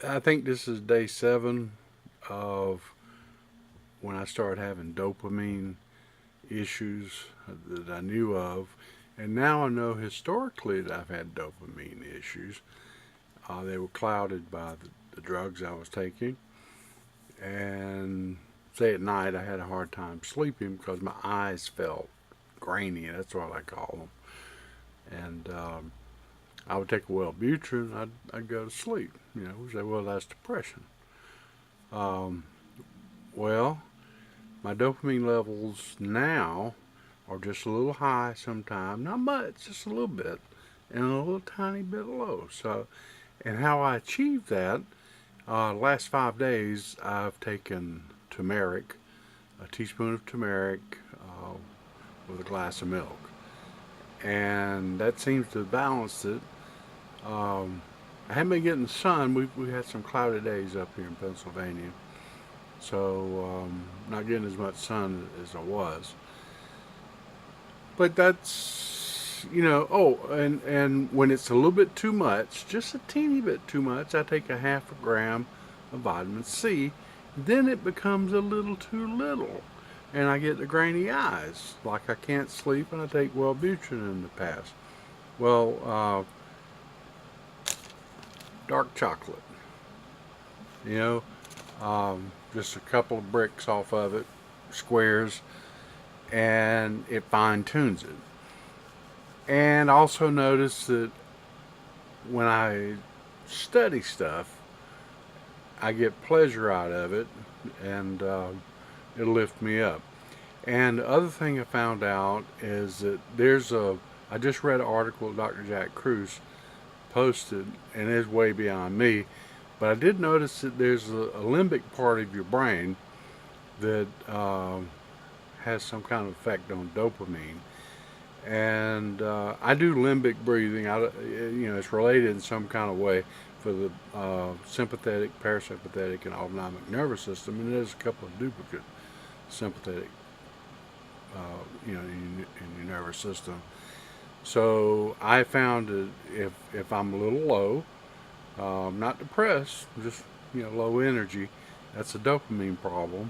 I think this is day 7 of when I started having dopamine issues that I knew of. And now I know historically that I've had dopamine issues. They were clouded by the drugs I was taking. And say at night I had a hard time sleeping because my eyes felt grainy. That's what I call them. And I would take a Wellbutrin, I'd go to sleep. You know, say, well, that's depression. Um, well, my dopamine levels now are just a little high sometimes, not much, just a little bit, and a little tiny bit low. So, and how I achieve that, last 5 days I've taken turmeric, a teaspoon of turmeric with a glass of milk, and that seems to balance it. Um, I haven't been getting sun. We had some cloudy days up here in Pennsylvania, so not getting as much sun as I was. But that's Oh, and when it's a little bit too much, just a teeny bit too much, I take a half a gram of vitamin C. Then it becomes a little too little, and I get the grainy eyes, like I can't sleep, and I take Wellbutrin in the past. Well, dark chocolate, you know, just a couple of bricks off of it, squares, and it fine tunes it. And also notice that when I study stuff, I get pleasure out of it, and it'll lift me up. And the other thing I found out is that I just read an article Dr. Jack Kruse posted, and it's way beyond me, but I did notice that there's a limbic part of your brain that has some kind of effect on dopamine. And I do limbic breathing. It's related in some kind of way for the sympathetic, parasympathetic, and autonomic nervous system, and there's a couple of duplicate sympathetic, in your nervous system. So I found that if I'm a little low, not depressed, just low energy, that's a dopamine problem.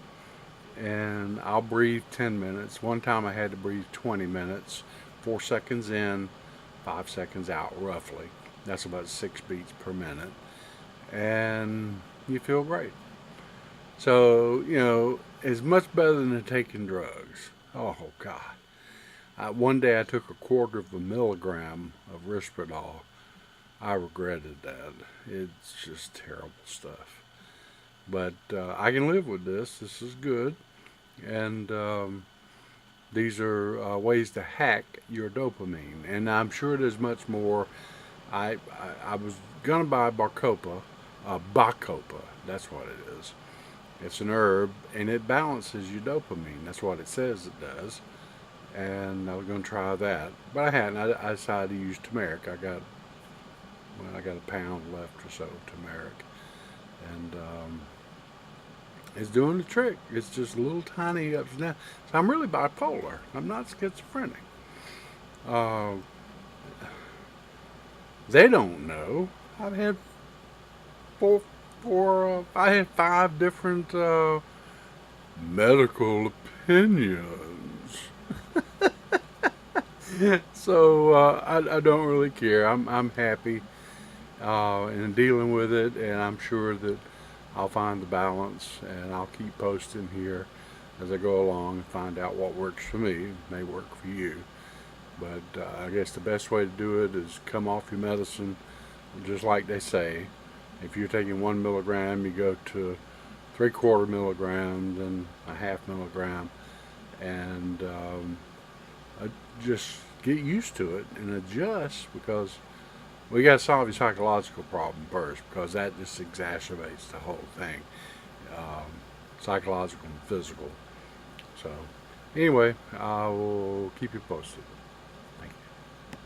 And I'll breathe 10 minutes. One time I had to breathe 20 minutes, 4 seconds in, 5 seconds out, roughly. That's about 6 beats per minute. And you feel great. So, it's much better than taking drugs. Oh, God. One day I took a quarter of a milligram of Risperdal. I regretted that. It's just terrible stuff. But I can live with this. This is good. And these are ways to hack your dopamine. And I'm sure there's much more. I was going to buy Bacopa. That's what it is. It's an herb, and it balances your dopamine. That's what it says it does. And I was going to try that, but I hadn't. I decided to use turmeric. I got a pound left or so of turmeric, and it's doing the trick. It's just little tiny ups and downs. So I'm really bipolar. I'm not schizophrenic. Uh, they don't know. I've had I had 5 different medical opinions. So I don't really care. I'm happy in dealing with it, and I'm sure that I'll find the balance, and I'll keep posting here as I go along and find out what works for me. It may work for you, but I guess the best way to do it is come off your medicine, just like they say. If you're taking 1 milligram, you go to 3/4 milligrams and a half milligram, and just get used to it and adjust, because we got to solve your psychological problem first, because that just exacerbates the whole thing, um, psychological and physical. So, anyway, I will keep you posted.